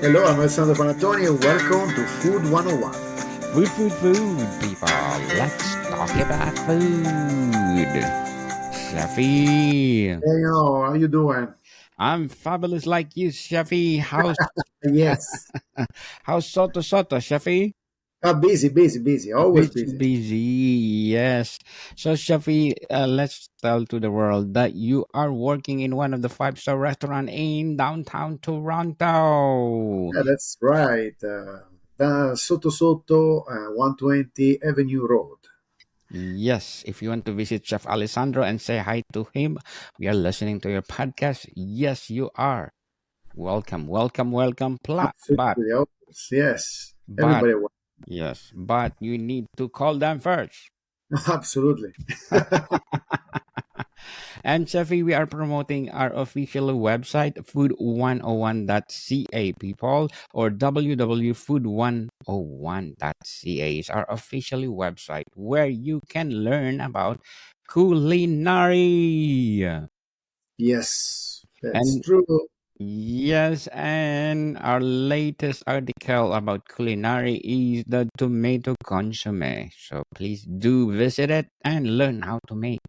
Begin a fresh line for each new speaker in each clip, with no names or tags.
Hello, I'm Alessandro Panatoni and welcome to Food 101.
Food, people. Let's talk about food. Chefy.
Hey, how you doing?
I'm fabulous like you, Chefy. How's
Yes.
how's Soto, Chefy?
Busy. Always
Busy,
busy.
busy, yes. So, Shafi, let's tell to the world that you are working in one of the five-star restaurant in downtown Toronto.
Yeah, that's right. The Soto, 120 Avenue Road.
Yes, if you want to visit Chef Alessandro and say hi to him, we are listening to your podcast. Yes, you are. Welcome.
Absolutely, always. Yes.
But,
Everybody wants.
yes, but you need to call them first.
Absolutely.
And Chefi, we are promoting our official website, food101.ca, people, or www.food101.ca is our official website where you can learn about culinary.
Yes, that's
And
true.
yes, and our latest article about culinary is the tomato consomme. So please do visit it and learn how to make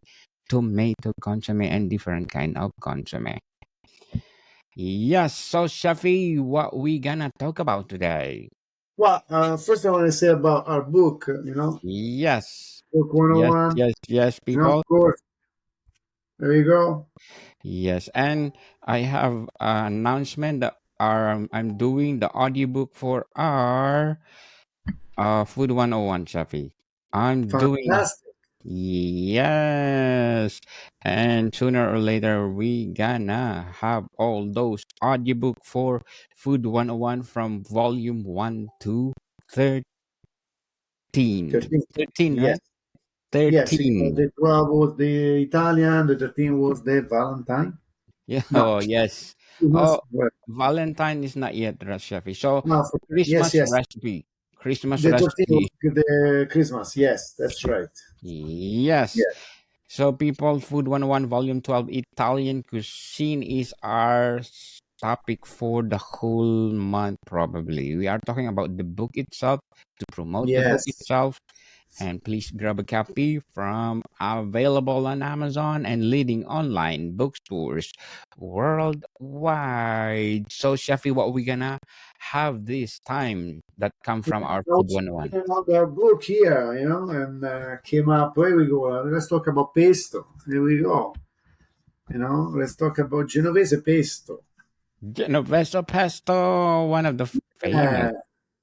tomato consomme and different kind of consomme. Yes, so Shafi, what we gonna talk about today?
Well, first I want to say about our book,
Yes,
Book
yes,
101. Of
people.
course. There you go.
Yes, and I have an announcement that I'm doing the audiobook for our Food 101, Shafi. I'm doing.
Fantastic.
Yes. And sooner or later we gonna have all those audiobook for Food 101 from volume 1 to 13.
13.
13,
Yes.
right?
Yes,
13.
the 12 was the Italian, the 13 was the Valentine.
Yeah.
No,
Oh, yes.
it
Oh,
was, well,
Valentine is not yet, Shafi. So
no, yes,
Christmas
yes.
recipe. Christmas
The 13 was
recipe.
the Christmas. Yes, that's right.
Yes.
Yes,
So, people, Food 101, Volume 12, Italian cuisine is our topic for the whole month, probably. We are talking about the book itself, to promote the book
yes.
itself. And please grab a copy from available on Amazon and leading online bookstores worldwide. So, Shafi, what we gonna have this time that come
Yeah,
from our
I
Food
was
101?
reading another book here, and came up. Where we go? Let's talk about pesto. Here we go. Let's talk about Genovese pesto.
Genovese pesto, one of the famous.
Uh,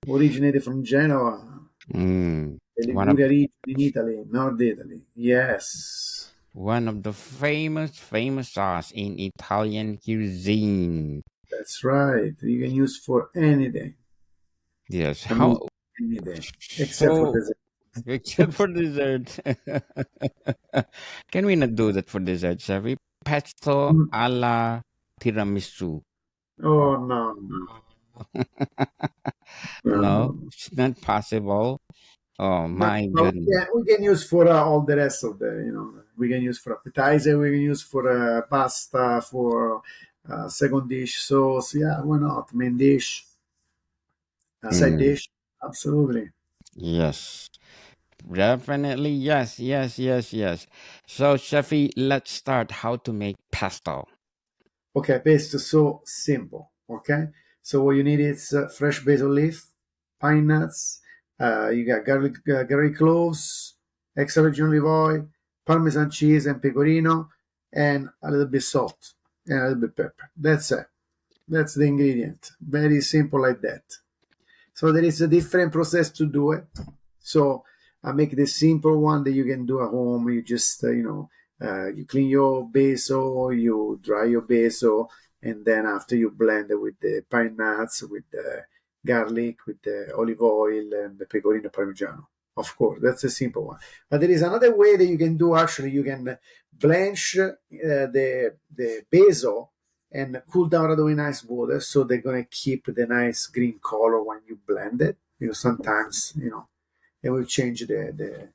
Originated from Genoa,
Mm,
the
one of
Liguria region in Italy, North Italy. Yes.
one of the famous sauce in Italian cuisine.
That's right. You can use for anything.
Yes.
I mean,
How
anything except for
so
dessert.
except for dessert. Can we not do that for dessert, shall we? Pesto
Mm.
alla tiramisu.
Oh
Oh.
no, no, no,
No,
no.
it's not possible. Oh
No,
my
no,
goodness.
we can use for all the rest of the. We can use for appetizer. We can use for pasta for second dish sauce. Yeah, why not? Main dish, side
Mm,
dish. Absolutely.
yes. Definitely, yes. So, Shafi, let's start how to make pesto.
Okay, paste is so simple. Okay, so what you need is fresh basil leaf, pine nuts. You got garlic cloves, extra virgin olive oil, Parmesan cheese and pecorino, and a little bit salt and a little bit pepper. That's it. That's the ingredient. Very simple like that. So there is a different process to do it. So I make the simple one that you can do at home. You just you clean your basil, you dry your basil, and then after you blend it with the pine nuts, with the garlic, with the olive oil and the pecorino parmigiano. Of course, that's a simple one. But there is another way that you can do. Actually, you can blanch the basil and cool down right away nice water, so they're gonna keep the nice green color when you blend it. Sometimes it will change the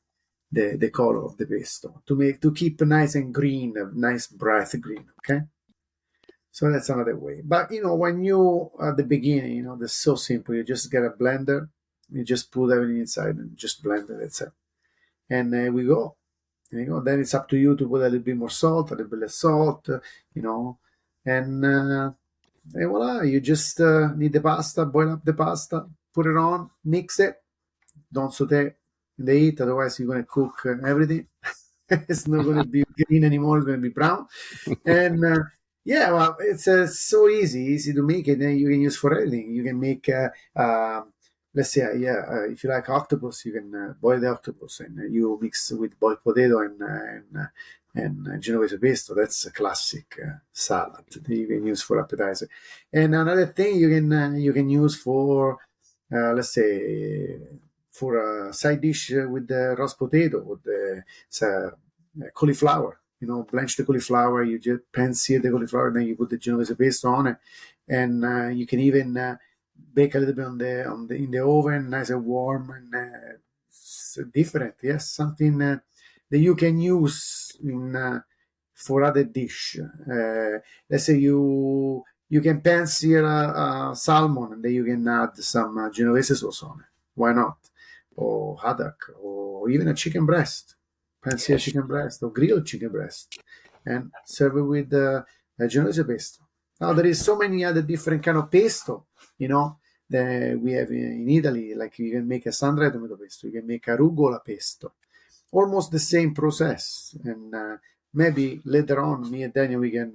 color of the pesto to keep nice and green, a nice bright green. Okay, So that's another way. But when you at the beginning, that's so simple. You just get a blender, you just put everything inside and just blend it. That's it. And we go. Then it's up to you to put a little bit more salt, a little bit less salt, you know, and voila. You just need the pasta, boil up the pasta, put it on, mix it. Don't saute in the heat, otherwise you're going to cook everything. It's not going to be green anymore. It's going to be brown. And yeah, well, it's so easy to make it. And you can use for everything. You can make, let's say, yeah, if you like octopus, you can boil the octopus and you mix with boiled potato and Genovese pesto. That's a classic salad that you can use for appetizer. And another thing you can use for, let's say, for a side dish with the roast potato, with the cauliflower. Blanch the cauliflower, you just pan sear the cauliflower, and then you put the Genovese pesto on it, and you can even bake a little bit on the in the oven, nice and warm, and it's different. Yes, something that you can use for other dish. Let's say you can pan sear a salmon, and then you can add some Genovese sauce on it. Why not? Or haddock, or even a chicken breast. Fancy a
Yes.
chicken breast or grilled chicken breast, and serve it with a Genovese pesto. Now there is so many other different kind of pesto, that we have in Italy. Like you can make a sandra tomato pesto, you can make a rucola pesto, almost the same process. And maybe later on, me and Daniel, we can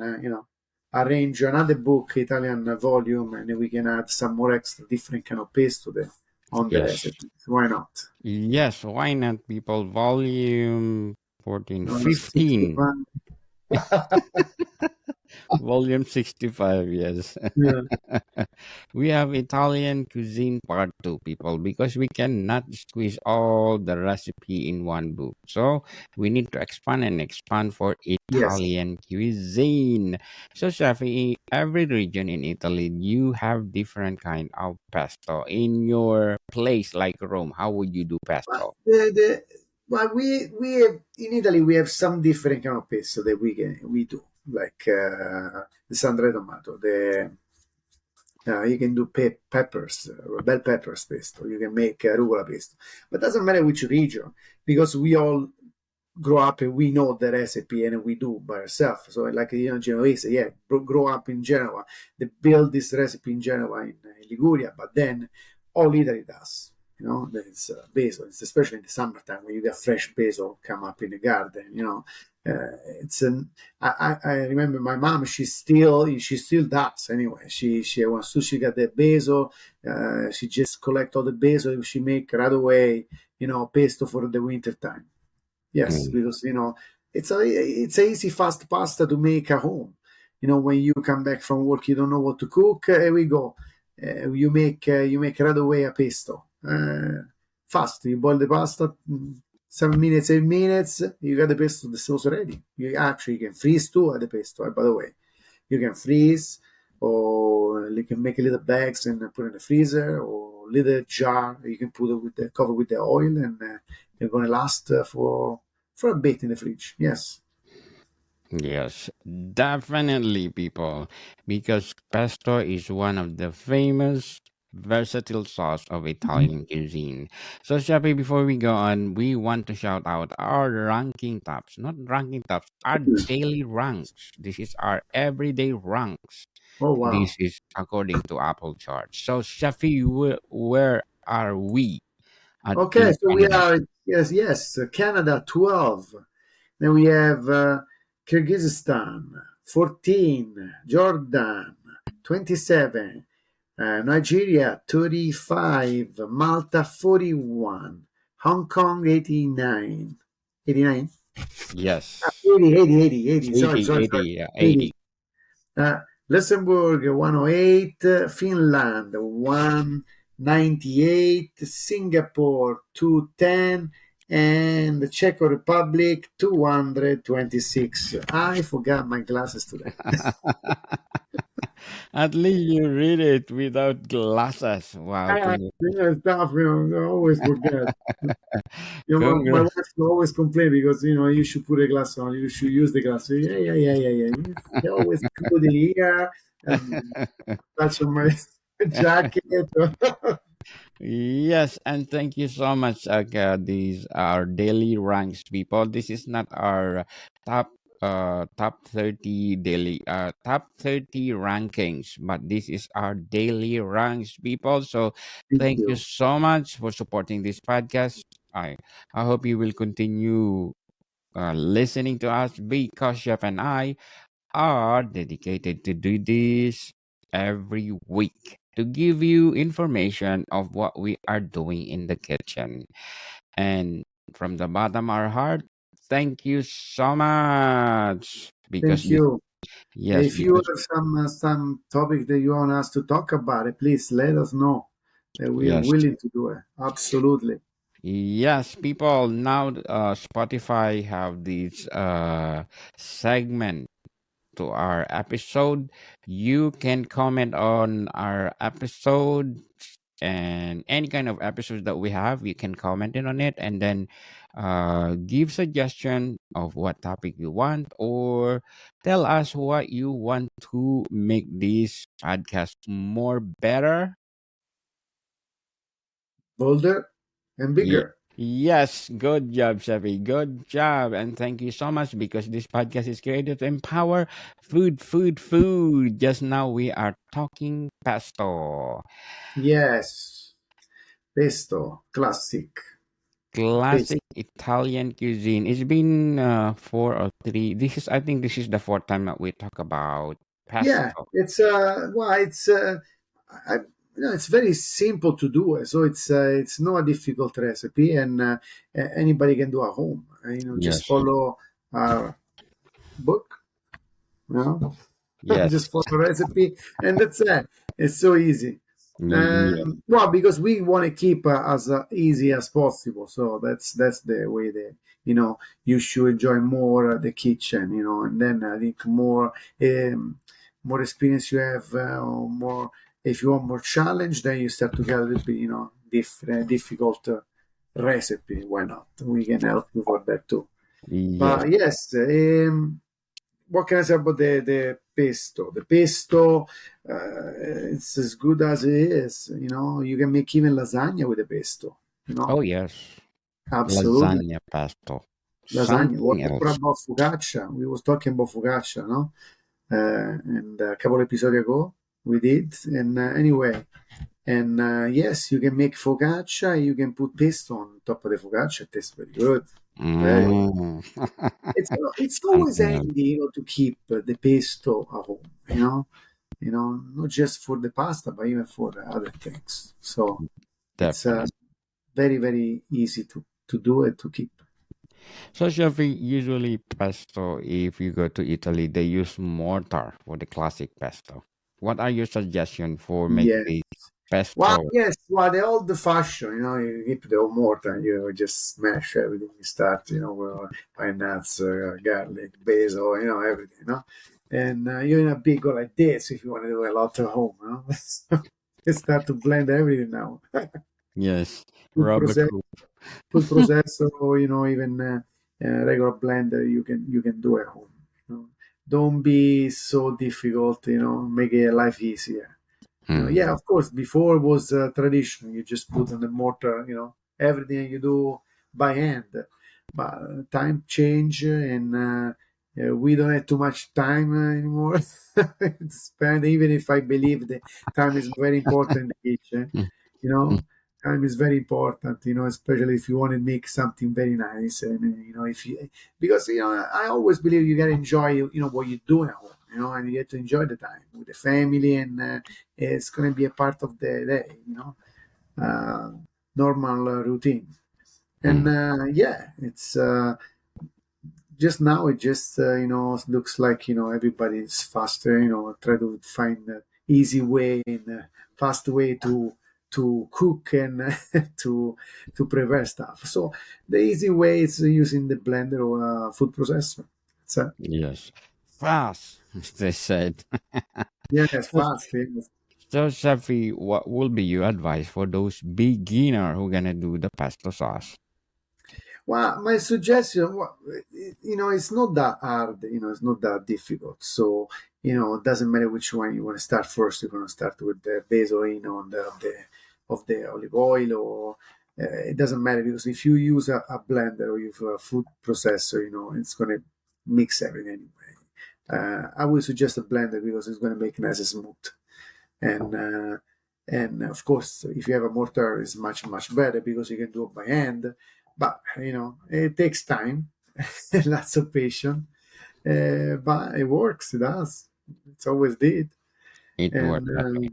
arrange another book, Italian volume, and we can add some more extra different kind of pesto there on the
Yes.
recipe. Why not?
Yes, why not, people? Volume 14, 15.
61.
Volume 65, yes.
Yeah.
We have Italian cuisine part 2, people, because we cannot squeeze all the recipe in one book. So we need to expand and expand for
Yes.
Italian cuisine. So, Chef, every region in Italy, you have different kind of pesto. In your place like Rome, how would you do
But
pesto?
well, we have in Italy we have some different kind of pesto that we do, like the Sandre tomato. The You can do peppers, bell peppers pesto. You can make arugula pesto, but doesn't matter which region, because we all grow up and we know the recipe and we do by ourselves. So like Genovese, yeah, grow up in Genoa. They build this recipe in Genoa, in Liguria, but then all Italy does. There's basil. It's especially in the summertime when you get fresh basil come up in the garden. It's an. I remember my mom. She still does anyway. She when sushi got the basil, she just collect all the basil. She make right away. Pesto for the winter time. Yes,
Mm,
because it's a easy fast pasta to make at home. When you come back from work, you don't know what to cook. Here we go. You make right away a pesto. Fast. You boil the pasta. 7 minutes, 8 minutes. You got the pesto. The sauce ready. You can freeze too at the pesto. By the way, you can freeze, or you can make little bags and put in the freezer, or little jar. You can put it with the cover with the oil, and they're going to last for a bit in the fridge. Yes.
yes, definitely, people, because pesto is one of the famous versatile sauce of Italian cuisine. So, Sheppy, before we go on, we want to shout out our ranking tops, not ranking tops, our daily ranks. This is our everyday ranks.
Oh
This
wow.
is according to Apple charts. So, Shafi, where are we
Okay,
in
so we
Canada?
are, yes, yes, Canada 12. Then we have Kyrgyzstan 14, Jordan 27, Nigeria 35, Malta 41, Hong Kong 89. 89?
Yes,
80, 80, 80, 80. Sorry,
80,
sorry,
80,
sorry.
yeah, 80.
80. Uh, Luxembourg 108, Finland 198, Singapore 210, and the Czech Republic 226. I forgot my glasses today.
At least you read it without glasses. Wow,
Yeah, stuff, I always forget. My
congrats.
wife will always complain because you should put a glass on, you should use the glass. Yeah, yeah, yeah, yeah, yeah. They always put it here and touch on my jacket.
Yes, and thank you so much. These are daily ranks, people. This is not our top top 30 daily top 30 rankings, but this is our daily ranks, people. So
Thank
thank you
you,
so much for supporting this podcast. I hope you will continue listening to us because Chef and I are dedicated to do this every week to give you information of what we are doing in the kitchen. And from the bottom of our heart, thank you so much because
thank
this,
you.
yes,
If you
because
have some topic that you want us to talk about, it, please let us know. That we are
yes,
willing to do it. Absolutely.
yes, people now Spotify have this segment to our episode. You can comment on our episode and any kind of episodes that we have. You can comment in on it and then give suggestion of what topic you want or tell us what you want to make this podcast more better.
Bolder and bigger.
Yes, good job, Chevy. Good job. And thank you so much because this podcast is created to empower food, food, food. Just now we are talking pesto.
Yes. Pesto. Classic. Pesto.
Classic Italian cuisine. It's been four or three. I think this is the fourth time that we talk about
Yeah.
pesto.
I, it's very simple to do. So it's not a difficult recipe, and anybody can do at home. Just
Yes.
follow our book. You know,
Yes.
just follow the recipe, and that's it. It's so easy.
Yeah.
Well, because we want to keep as easy as possible, so that's the way that you should enjoy more the kitchen, and then I think more experience you have, or more if you want more challenge, then you start to get a little bit, different difficult recipe. Why not? We can help you for that too.
Yes.
But yes, what can I say about the pesto? The pesto, it's as good as it is. You can make even lasagna with the pesto.
Oh, yes.
Absolutely.
Lasagna pesto.
Lasagna.
Something
What
else.
about focaccia? We was talking about focaccia, no? And a couple episodes ago we did. And anyway, and yes, you can make focaccia. You can put pesto on top of the focaccia. It tastes very good. Very.
Mm.
It's always
Something else.
handy, to keep the pesto at home. Not just for the pasta, but even for the other things. So it's
Definitely.
very, very easy to do it to keep.
So, Chevy, usually pesto, if you go to Italy, they use mortar for the classic pesto. What are your suggestions for make
Yeah.
the
Well,
pesto?
yes, well, the old fashioned, you keep the old mortar, you just smash everything. You start, with pine nuts, garlic, basil, everything, and you're in a big go like this if you want to do a lot at home, you start to blend everything now.
Yes,
Food
rubber
process,
coop.
food processor, or even regular blender, you can do at home. Don't be so difficult. Make it life easier. Yeah,
Mm,
of course. Before was tradition. You just put on the mortar. Everything you do by hand. But time change, and we don't have too much time anymore. to spend, even if I believe that time is very important in the kitchen.
mm,
You
mm,
know, time is very important. Especially if you want to make something very nice, and if you because I always believe you gotta enjoy what you're doing at home. And you have to enjoy the time with the family, and it's going to be a part of the day, uh, normal routine. And
mm.
yeah, it's just now. It just looks like everybody's faster. Try to find the easy way and fast way to cook and to prepare stuff. So the easy way is using the blender or food processor. That's it.
Yes, fast, as they said.
Yes,
So,
fast. Yes.
so Shafi, what will be your advice for those beginner who gonna do the pesto sauce?
Well, my suggestion, it's not that hard. It's not that difficult. So, it doesn't matter which one you want to start first. You're going to start with the basil, of the olive oil, or it doesn't matter because if you use a blender or you have a food processor, it's going to mix everything anyway. I would suggest a blender because it's going to make nice and smooth. And of course, if you have a mortar, it's much better because you can do it by hand. But it takes time, lots of patience. But it works. It does. It's always did.
It
And
worked, right?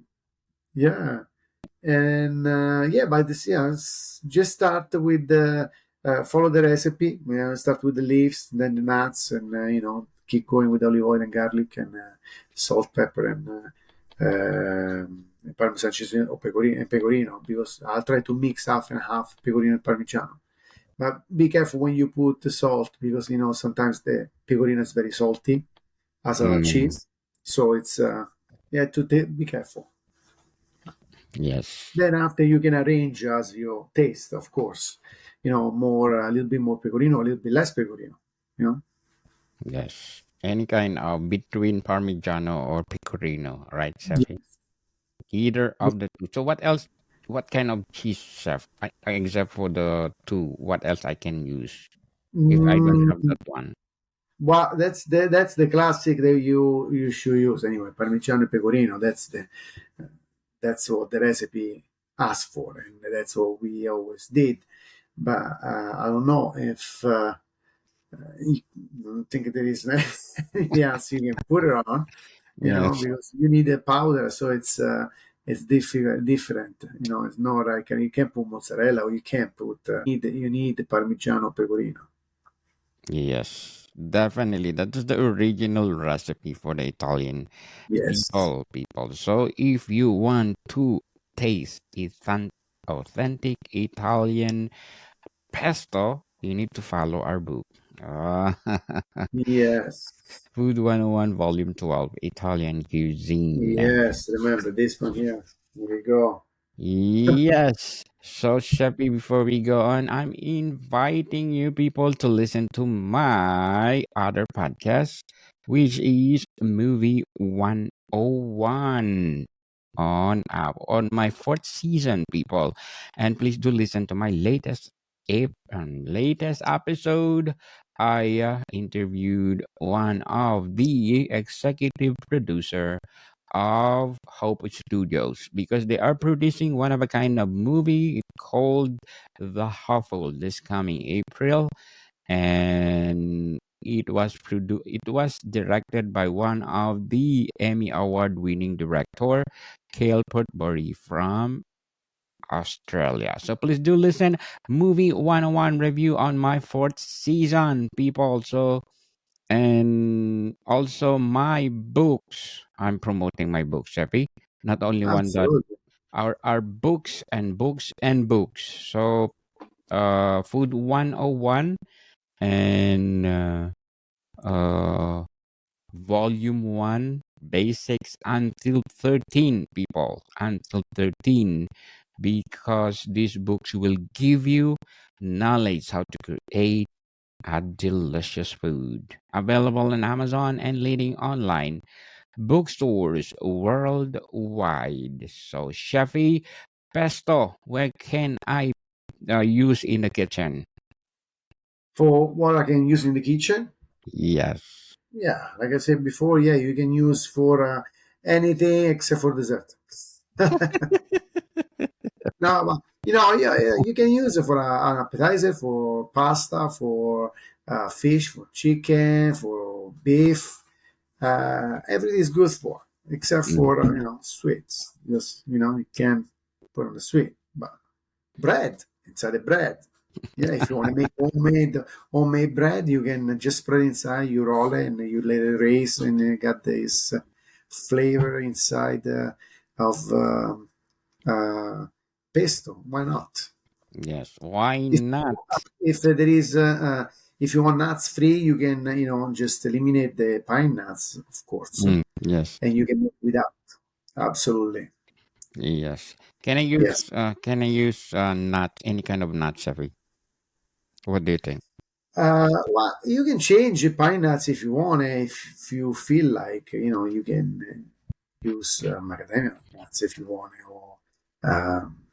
yeah, and yeah, by this, yeah, just start with the follow the recipe. Start with the leaves, then the nuts, and keep going with olive oil and garlic and salt, pepper, and parmesan cheese or pecorino. Because I'll try to mix half and half pecorino and parmigiano. But be careful when you put the salt because sometimes the pecorino is very salty as a
Mm,
cheese, so it's be careful.
yes,
Then after you can arrange as your taste, of course. More a little bit more pecorino, a little bit less pecorino. You know.
yes. Any kind of between Parmigiano or Pecorino, right,
Yeah.
Shafi? Either of the two. So what else? What kind of cheese, chef? Except for the two, what else I can use if I don't have
Mm,
that one?
well, that's the classic that you should use anyway. Parmigiano and pecorino. That's what the recipe asked for, and that's what we always did. But I don't know if you don't think there is anything else you can put it on.
Yes,
Because you need a powder, so it's different. It's not like you can put mozzarella or you can't put. You need the Parmigiano pecorino.
yes, definitely. That is the original recipe for the Italian
Yes,
people. So if you want to taste authentic Italian pesto, you need to follow our book. Ah,
yes,
Food 101, Volume 12, Italian Cuisine.
yes. Remember this one here. Here we go.
Yes. So, Sheppy, before we go on, I'm inviting you people to listen to my other podcast, which is Movie 101 on my fourth season, people. And please do listen to my latest episode. I interviewed one of the executive producer of Hope Studios because they are producing one of a kind of movie called The Huffle this coming April, and it was directed by one of the Emmy Award winning director, Cale Portbury from Australia. So please do listen. Movie 101 review on my fourth season, people. So and also my books. I'm promoting my books, Sheppy. Not only one that
Absolutely.
our books and books and books. So Food 101 and volume 1 basics until 13, people, until 13, because these books will give you knowledge how to create a delicious food. Available on Amazon and leading online bookstores worldwide. So, Chefy, pesto, where can I use in the kitchen?
For what I can use in the kitchen,
Yes.
yeah, like I said before, yeah, you can use for anything except for dessert. No, but yeah, yeah, you can use it for an appetizer, for pasta, for fish, for chicken, for beef. Everything is good for, except
Mm,
for sweets. Just you can put on the sweet, but bread inside the bread. Yeah, if you want to make homemade bread, you can just spread inside. You roll it and you let it raise, and you got this flavor inside of pesto. Why not?
yes. Why
If,
not?
if there is, If you want nuts free, you can just eliminate the pine nuts, of course,
Yes.
and you can make without. Absolutely,
Yes. Can I
yes.
use nut any kind of nut, Chevy? What do you think?
Well, you can change the pine nuts if you want. If you feel like, you can use macadamia nuts if you want, or um,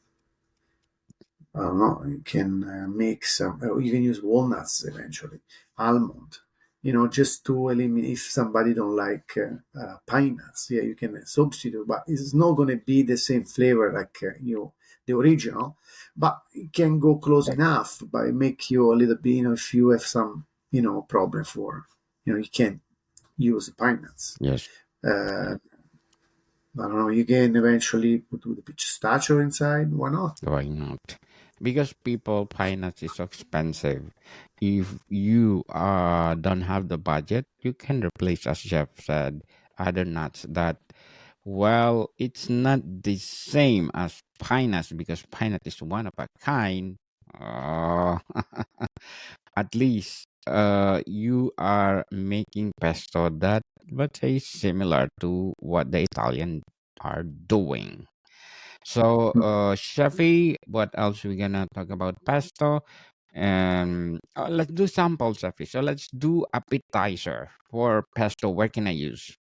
I don't know. You can make some. You can use walnuts eventually, almond. Just to eliminate if somebody don't like pine nuts. Yeah, you can substitute, but it's not going to be the same flavor like the original. But it can go close enough by make you a little bit. If you have some problem for you can use pine nuts.
Yes.
I don't know. You can eventually put the pistachio inside. Why not?
Why not? Because people pine nuts is so expensive. If you don't have the budget, you can replace, as Jeff said, other nuts that, well, it's not the same as pine nuts because pine nut is one of a kind. Uh, at least you are making pesto that, let's say, similar to what the Italian are doing. So, Shafi, what else we gonna talk about? Pesto. And let's do sample, Shafi. So let's do appetizer for pesto. Where can I use?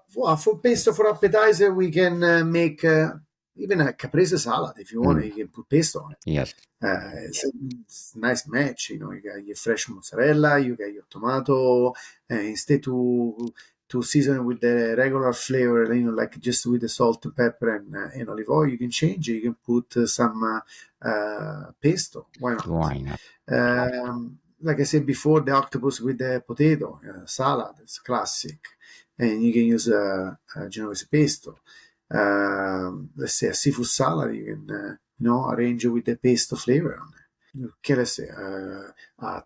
For pesto for appetizer, we can make even a caprese salad if you want.
Mm,
You can put pesto on it.
yes,
It's a nice match. You got your fresh mozzarella, you got your tomato. Instead to season with the regular flavor, like just with the salt and pepper and olive oil, you can change it. You can put some pesto. Why not?
why not?
Like I said before, the octopus with the potato salad is classic, and you can use a Genovese pesto. Let's say a seafood salad, you can arrange it with the pesto flavor on it. Okay, let's say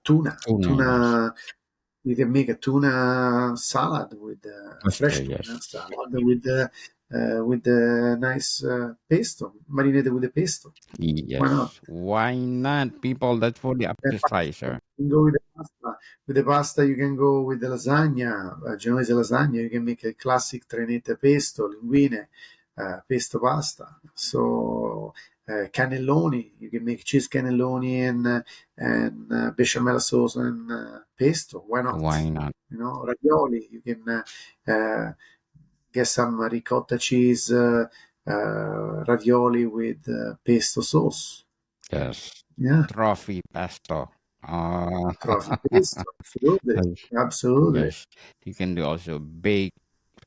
Tuna, yes.
tuna. You can make a tuna salad with a
Pesto,
fresh
yes.
tuna salad with the nice pesto, marinated with the pesto. Why not?
Yes. Why not? People, that's for the
The pasta.
appetizer.
You can go with the pasta. With the pasta, you can go with the lasagna, Genovese lasagna. You can make a classic trenette pesto, linguine, pesto pasta. So cannelloni, you can make cheese cannelloni and bechamel sauce and pesto. Why not?
Why not?
Ravioli. You can get some ricotta cheese ravioli with pesto sauce.
Yes.
Yeah.
Trophy pesto. Uh,
Trophy paste, absolutely, absolutely.
yes. You can do also bake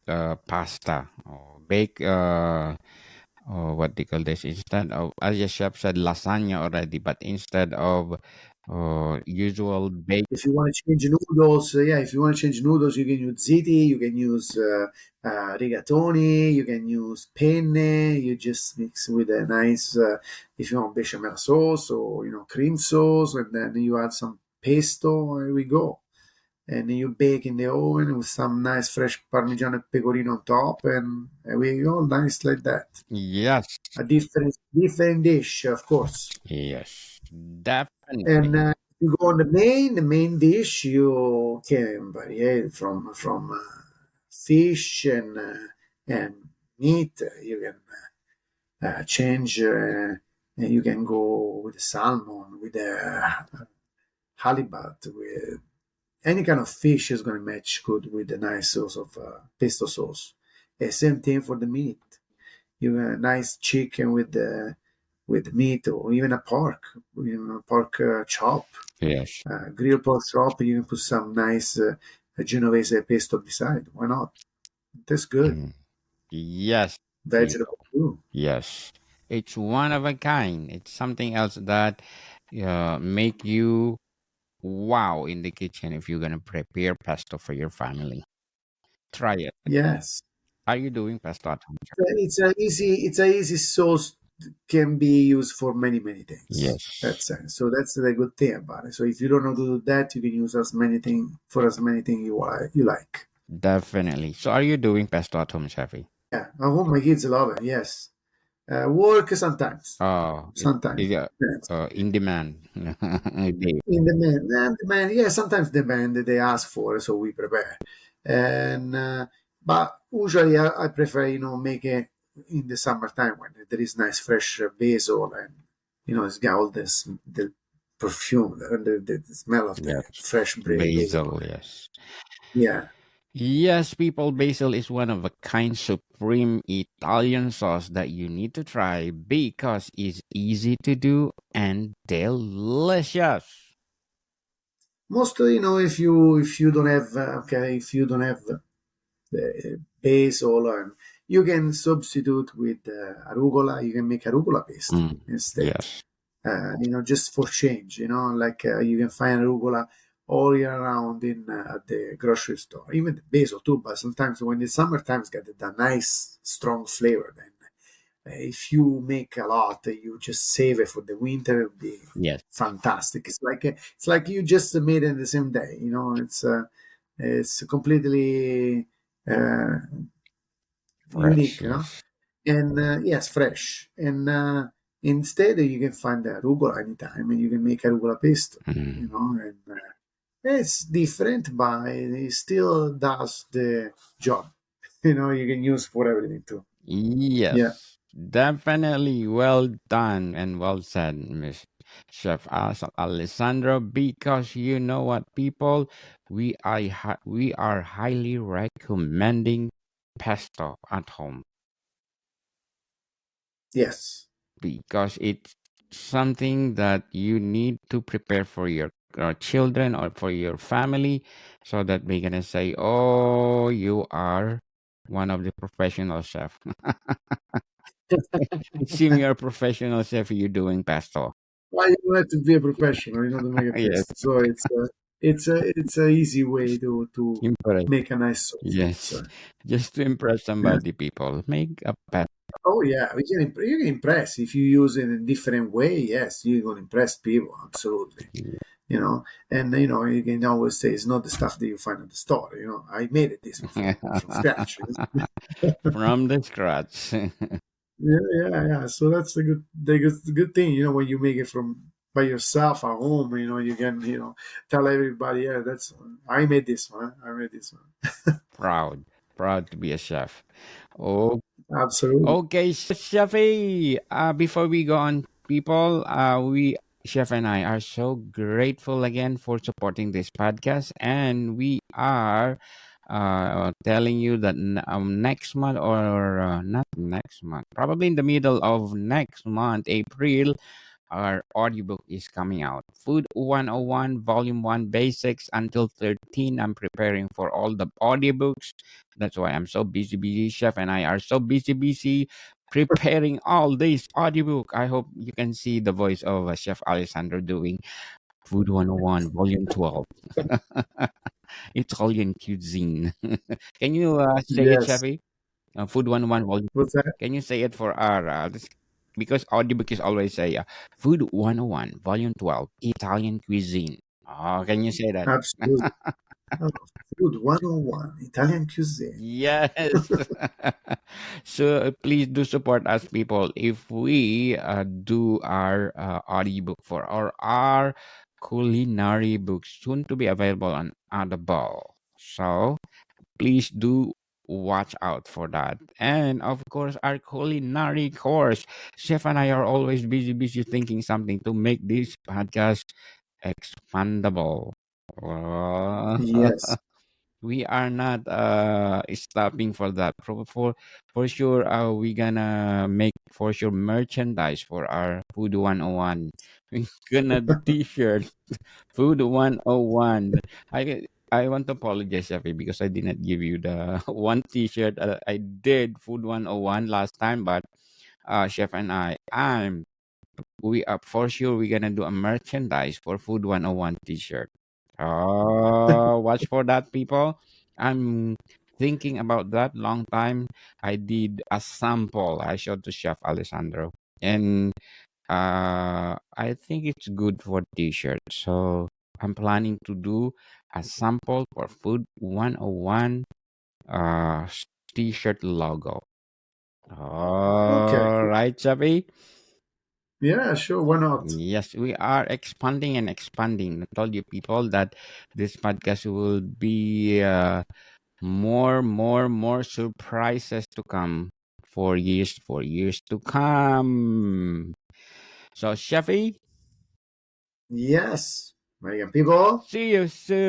pasta or bake what do you call this, instead of, as your chef said, lasagna already, but instead of usual bake.
If you want to change noodles, yeah, if you want to change noodles, you can use ziti, you can use rigatoni, you can use penne. You just mix with a nice, if you want bechamel sauce or cream sauce, and then you add some pesto. Here we go, and then you bake in the oven with some nice fresh Parmigiano and pecorino on top, and there we go, nice like that.
Yes,
A different dish, of course.
yes,
And
definitely.
you go on the main dish. You can vary from fish and meat. You can change. And you can go with the salmon, with the halibut, with any kind of fish is going to match good with the nice sauce of pesto sauce. Same thing for the meat. You a nice chicken with meat, or even a pork, pork chop,
Yes.
grilled pork chop. You can put some nice Genovese pesto beside. Why not? That's good.
Mm. Yes,
Vegetable too.
yes. It's one of a kind. It's something else that make you wow in the kitchen if you're gonna prepare pesto for your family. Try it.
Yes,
Are you doing pesto at home?
it's a easy sauce. Can be used for many things.
Yes,
So that's the good thing about it. So if you don't know to do that, you can use as many things you like.
definitely. So are you doing pesto at home, Shafi?
Yeah, I hope my kids love it. Yes. Work sometimes,
Oh,
sometimes.
is
Depends.
in demand. They-
In demand, yeah, sometimes demand they ask for, so we prepare. And but usually I prefer, make it in the summertime when there is nice fresh basil, and it's got all this the perfume, the smell of the
yes,
fresh basil.
basil. Yes.
Yeah,
Yes, people, basil is one of a kind supreme Italian sauce that you need to try because it's easy to do and delicious.
mostly, if you don't have if you don't have the basil, you can substitute with arugula. You can make arugula paste
Mm,
instead.
yes.
Just for change. Like you can find arugula all year round in at the grocery store, even the basil too. But sometimes when it's summertime, it's got the nice strong flavor. Then if you make a lot, you just save it for the winter. It'll be
Yes.
fantastic. It's like you just made it the same day. It's completely uh,
Fresh.
unique.
Yes.
And yes, fresh. And instead, you can find the arugula anytime, and you can make arugula pesto.
Mm.
And it's different, but it still does the job. You can use for everything too. Yeah.
Yes, definitely. Well done and well said, Miss Chef Alessandro. Because you know what, people, we are highly recommending pesto at home
Yes.
because it's something that you need to prepare for your children or for your family, so that they're gonna say, "Oh, you are one of the professional chef." It seems you're a professional chef. You're doing pesto.
Well, you don't have to be a professional, to make a
Yes,
paste. So it's a easy way to
impress.
make a nice sauce.
Yes, just to impress
Yeah.
somebody, people. Make a pet.
Oh yeah, you can impress if you use it in a different way. Yes, you're gonna impress people. Absolutely. And you can always say it's not the stuff that you find at the store. I made it this from scratch.
From the scratch.
Yeah, yeah, yeah. So that's the good thing. When you make it from by yourself at home, you can tell everybody, yeah, that's I made this one. I made this one.
Proud, proud to be a chef. Oh,
Absolutely.
okay, Chefy. Before we go on, people, we Chef and I are so grateful again for supporting this podcast, and we are telling you that next month or not next month, probably in the middle of next month, April, our audiobook is coming out. Food 101, Volume 1, Basics until 13. I'm preparing for all the audiobooks. That's why I'm so busy. Chef and I are so busy preparing all this audiobook. I hope you can see the voice of Chef Alessandro doing Food 101, Volume 12. Italian cuisine. Can you say it,
Yes.
Chefy? Food 101, Volume.
What's that?
Can you say it for our because audiobook is always say Food 101 Volume 12 Italian cuisine. Oh, can you say that?
Absolutely. Oh, food 101, Italian cuisine.
Yes. So please do support us, people, if we do our audiobook for our culinary books soon to be available on Audible. So please do watch out for that. And of course, our culinary course. Chef and I are always busy thinking something to make this podcast expandable. Uh,
Yes.
we are not stopping for that. For sure, we gonna make for sure merchandise for our Food 101. We gonna t-shirt Food 101. I want to apologize, Shafi, because I did not give you the one T-shirt. I did Food 101 last time, but Chef and we are for sure we're gonna do a merchandise for Food 101 T-shirt. Oh, watch for that, people. I'm thinking about that long time. I did a sample. I showed to Chef Alessandro, and I think it's good for t-shirt. So I'm planning to do a sample for Food 101 uh, t-shirt logo.
Okay,
All
cool.
right, Chappy.
Yeah, sure. Why not?
Yes, we are expanding and expanding. I told you people that this podcast will be more surprises to come for years to come. So, Shafi,
Yes. American people.
see you soon.